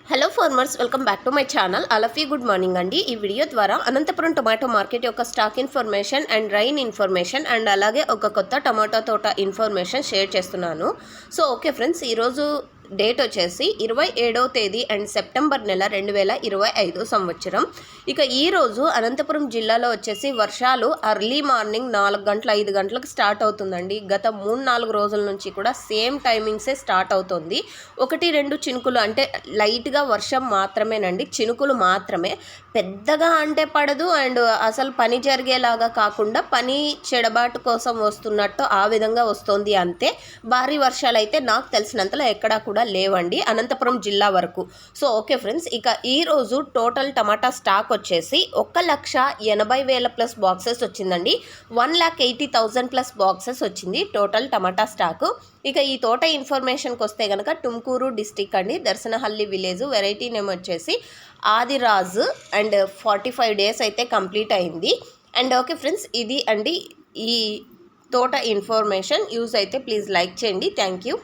Hello farmers, welcome back to my channel. All good morning అండి. ఈ video ద్వారా Anantapuram tomato market యొక్క stock information and rain information and అలాగే ఒక కొత్త టొమాటో తోట ఇన్ఫర్మేషన్ షేర్ చేస్తున్నాను. సో ఓకే ఫ్రెండ్స్, ఈరోజు డేట్ వచ్చేసి 27వ తేదీ అండ్ సెప్టెంబర్ నెల 2025 సంవత్సరం. ఇక ఈరోజు అనంతపురం జిల్లాలో వచ్చేసి వర్షాలు అర్లీ మార్నింగ్ 4 గంటల 5 గంటలకు స్టార్ట్ అవుతుందండి. గత 3-4 రోజుల నుంచి కూడా సేమ్ టైమింగ్సే స్టార్ట్ అవుతుంది. 1-2 చినుకులు అంటే లైట్గా వర్షం మాత్రమేనండి, చినుకులు మాత్రమే. పెద్దగా అంటే పడదు అండ్ అసలు పని జరిగేలాగా కాకుండా పని చెడబాటు కోసం వస్తున్నట్టు ఆ విధంగా వస్తుంది అంతే. భారీ వర్షాలు అయితే నాకు తెలిసినంతలో ఎక్కడా కూడా లేవండి అనంతపురం జిల్లా వరకు. సో ఓకే ఫ్రెండ్స్, ఇక ఈరోజు టోటల్ టమాటా స్టాక్ వచ్చేసి 1,80,000 ప్లస్ బాక్సెస్ వచ్చిందండి. 1,80,000 ప్లస్ బాక్సెస్ వచ్చింది టోటల్ టమాటా స్టాక్. ఇక ఈ తోట ఇన్ఫర్మేషన్కి వస్తే కనుక టుమ్కూరు డిస్టిక్ అండి, దర్శనహల్లి విలేజ్, వెరైటీ నేమ్ వచ్చేసి ఆదిరాజ్ అండ్ 45 డేస్ అయితే కంప్లీట్ అయింది. అండ్ ఓకే ఫ్రెండ్స్, ఇది అండి ఈ తోట ఇన్ఫర్మేషన్. యూజ్ అయితే ప్లీజ్ లైక్ చేయండి. Thank you.